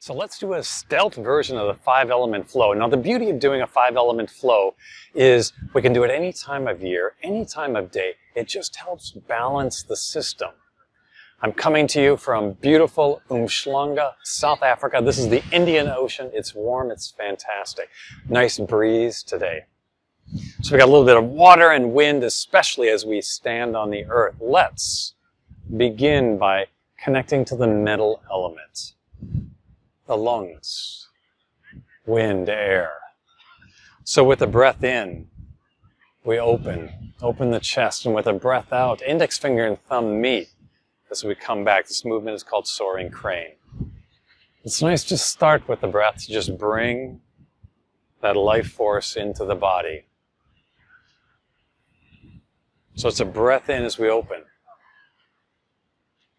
So let's do a stealth version of the 5-element flow. Now the beauty of doing a 5-element flow is we can do it any time of year, any time of day. It just helps balance the system. I'm coming to you from beautiful Umhlanga, South Africa. This is the Indian Ocean. It's warm, it's fantastic. Nice breeze today. So we got a little bit of water and wind, especially as we stand on the earth. Let's begin by connecting to the metal element. The lungs, wind, air. So with the breath in, we open the chest, and with a breath out, index finger and thumb meet as we come back. This movement is called soaring crane. It's nice to start with the breath to just bring that life force into the body. So it's a breath in as we open,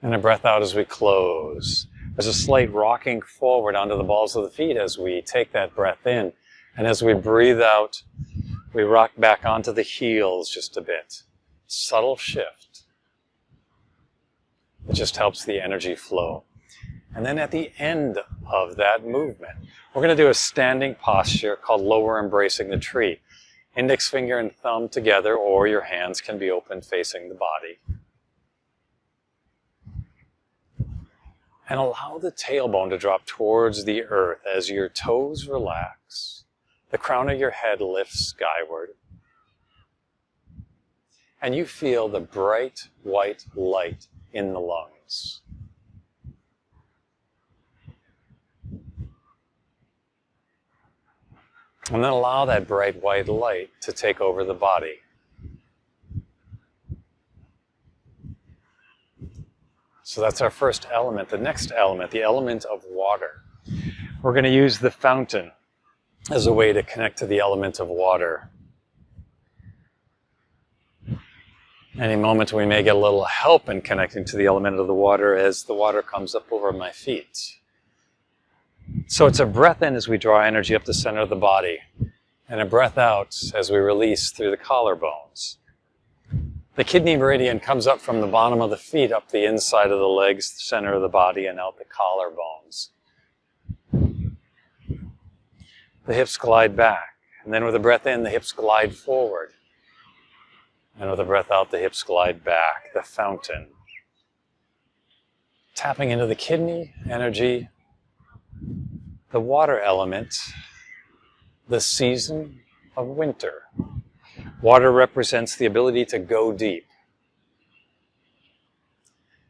and a breath out as we close. There's a slight rocking forward onto the balls of the feet as we take that breath in. And as we breathe out, we rock back onto the heels just a bit. Subtle shift. It just helps the energy flow. And then at the end of that movement, we're going to do a standing posture called lower embracing the tree. Index finger and thumb together, or your hands can be open facing the body. And allow the tailbone to drop towards the earth as your toes relax. The crown of your head lifts skyward. And you feel the bright white light in the lungs. And then allow that bright white light to take over the body. So that's our first element. The next element, the element of water. We're going to use the fountain as a way to connect to the element of water. Any moment we may get a little help in connecting to the element of the water as the water comes up over my feet. So it's a breath in as we draw energy up the center of the body, and a breath out as we release through the collarbones. The kidney meridian comes up from the bottom of the feet, up the inside of the legs, the center of the body, and out the collarbones. The hips glide back. And then with a breath in, the hips glide forward. And with a breath out, the hips glide back. The fountain. Tapping into the kidney energy, the water element, the season of winter. Water represents the ability to go deep.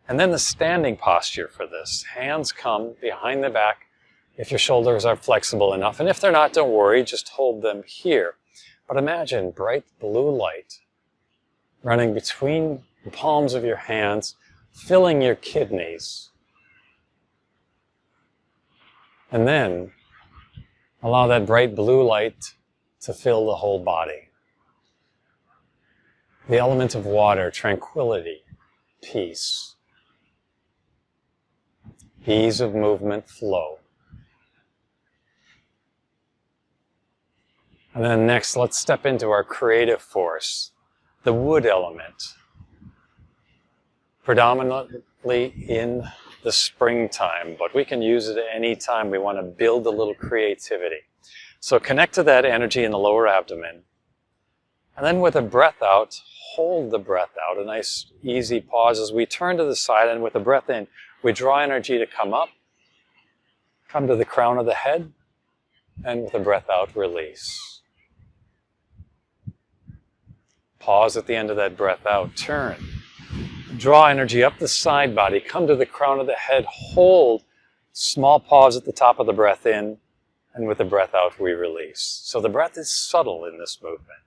And then the standing posture for this. Hands come behind the back if your shoulders are flexible enough. And if they're not, don't worry, just hold them here. But imagine bright blue light running between the palms of your hands, filling your kidneys. And then allow that bright blue light to fill the whole body. The element of water, tranquility, peace, ease of movement, flow. And then next, let's step into our creative force, the wood element. Predominantly in the springtime, but we can use it at any time we want to build a little creativity. So connect to that energy in the lower abdomen. And then with a breath out, hold the breath out, a nice easy pause as we turn to the side, and with a breath in, we draw energy to come up, come to the crown of the head, and with a breath out, release. Pause at the end of that breath out, turn. Draw energy up the side body, come to the crown of the head, hold, small pause at the top of the breath in, and with the breath out, we release. So the breath is subtle in this movement.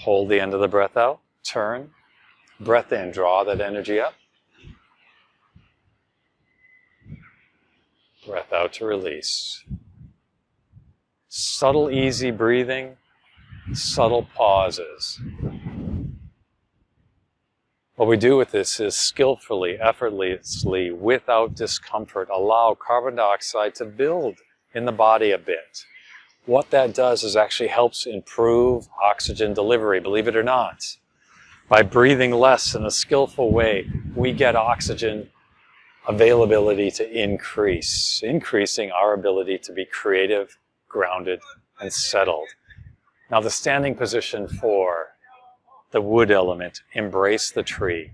Hold the end of the breath out, turn, breath in, draw that energy up. Breath out to release. Subtle, easy breathing, subtle pauses. What we do with this is skillfully, effortlessly, without discomfort, allow carbon dioxide to build in the body a bit. What that does is actually helps improve oxygen delivery, believe it or not. By breathing less in a skillful way, we get oxygen availability to increase, increasing our ability to be creative, grounded, and settled. Now the standing position for the wood element, embrace the tree.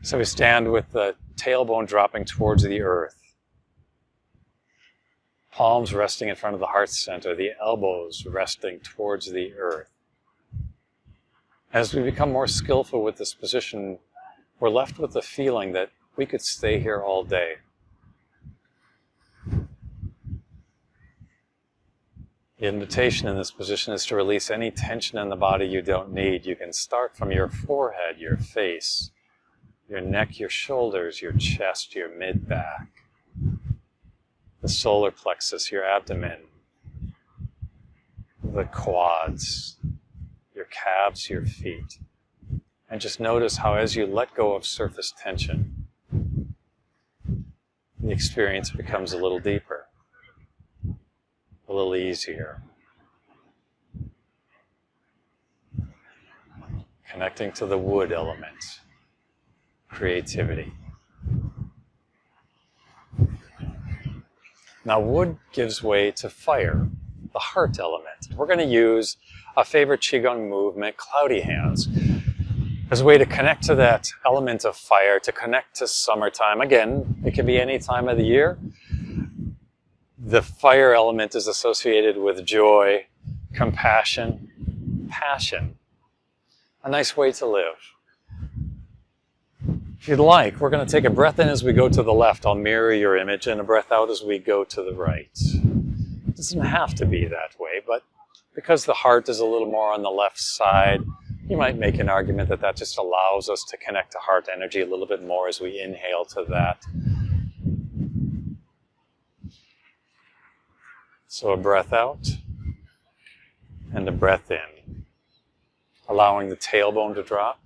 So we stand with the tailbone dropping towards the earth. Palms resting in front of the heart center, the elbows resting towards the earth. As we become more skillful with this position, we're left with the feeling that we could stay here all day. The invitation in this position is to release any tension in the body you don't need. You can start from your forehead, your face, your neck, your shoulders, your chest, your mid-back, the solar plexus, your abdomen, the quads, your calves, your feet. And just notice how as you let go of surface tension, the experience becomes a little deeper, a little easier. Connecting to the wood element, creativity. Now wood gives way to fire, the heart element. We're going to use a favorite Qigong movement, cloudy hands, as a way to connect to that element of fire, to connect to summertime. Again, it can be any time of the year. The fire element is associated with joy, compassion, passion. A nice way to live. If you'd like, we're going to take a breath in as we go to the left. I'll mirror your image, and a breath out as we go to the right. It doesn't have to be that way, but because the heart is a little more on the left side, you might make an argument that that just allows us to connect to heart energy a little bit more as we inhale to that. So a breath out and a breath in, allowing the tailbone to drop.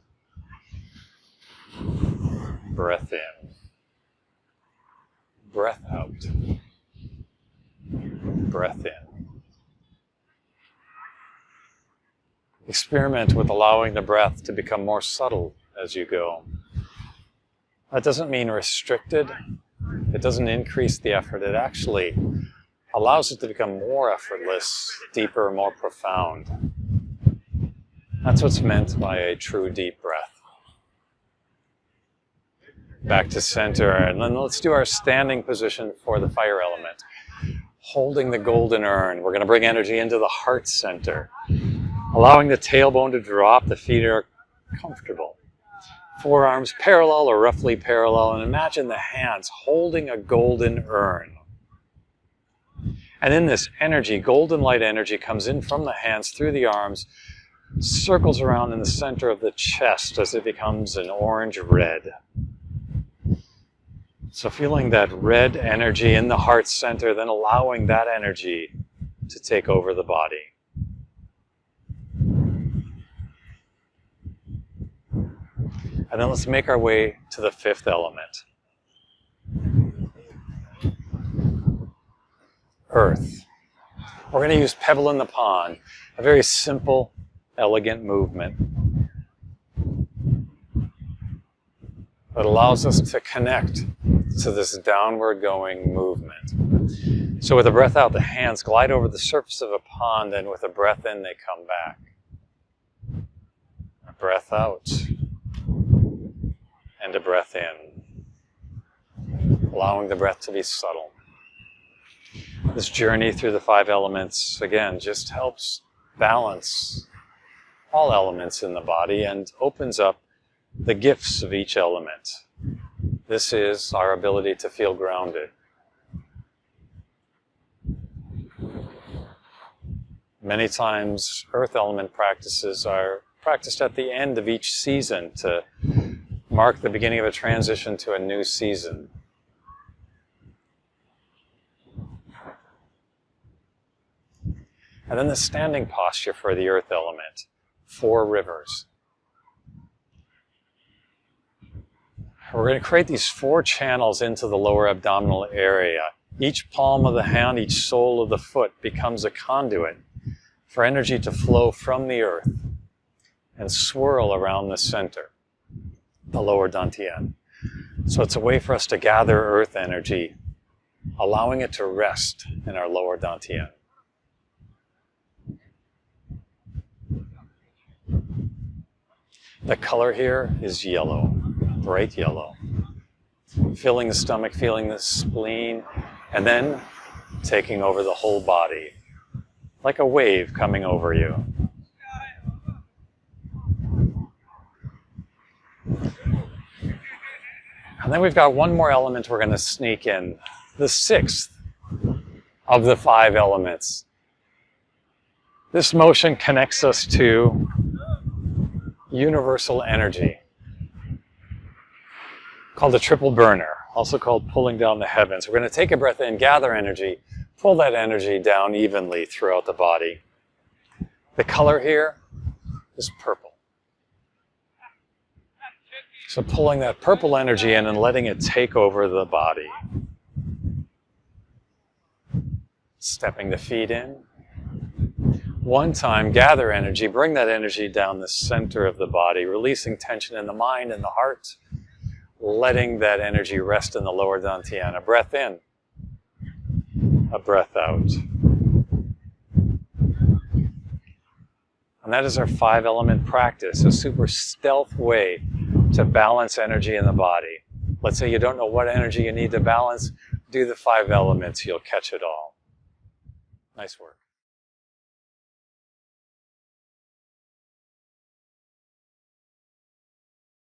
Breath in, breath out, breath in. Experiment with allowing the breath to become more subtle as you go. That doesn't mean restricted. It doesn't increase the effort. It actually allows it to become more effortless, deeper, more profound. That's what's meant by a true deep breath. Back to center, and then let's do our standing position for the fire element. Holding the golden urn, we're going to bring energy into the heart center. Allowing the tailbone to drop, the feet are comfortable. Forearms parallel or roughly parallel, and imagine the hands holding a golden urn. And in this energy, golden light energy comes in from the hands through the arms, circles around in the center of the chest as it becomes an orange-red. So feeling that red energy in the heart center, then allowing that energy to take over the body. And then let's make our way to the fifth element. Earth. We're going to use pebble in the pond, a very simple, elegant movement that allows us to connect to this downward going movement. So with a breath out, the hands glide over the surface of a pond, and with a breath in, they come back. A breath out, and a breath in, allowing the breath to be subtle. This journey through the 5 elements, again, just helps balance all elements in the body and opens up the gifts of each element. This is our ability to feel grounded. Many times, earth element practices are practiced at the end of each season to mark the beginning of a transition to a new season. And then the standing posture for the earth element, 4 rivers. We're going to create these 4 channels into the lower abdominal area. Each palm of the hand, each sole of the foot becomes a conduit for energy to flow from the earth and swirl around the center, the lower dantian. So it's a way for us to gather earth energy, allowing it to rest in our lower dantian. The color here is yellow, bright yellow. Filling the stomach, feeling the spleen, and then taking over the whole body, like a wave coming over you. And then we've got one more element we're going to sneak in, the sixth of the 5 elements. This motion connects us to universal energy, called a triple burner, also called pulling down the heavens. We're going to take a breath in, gather energy, pull that energy down evenly throughout the body. The color here is purple. So pulling that purple energy in and letting it take over the body. Stepping the feet in. One time, gather energy, bring that energy down the center of the body, releasing tension in the mind and the heart, letting that energy rest in the lower dantian. A breath in, a breath out. And that is our 5-element practice, a super stealth way to balance energy in the body. Let's say you don't know what energy you need to balance, do the 5 elements, you'll catch it all. Nice work.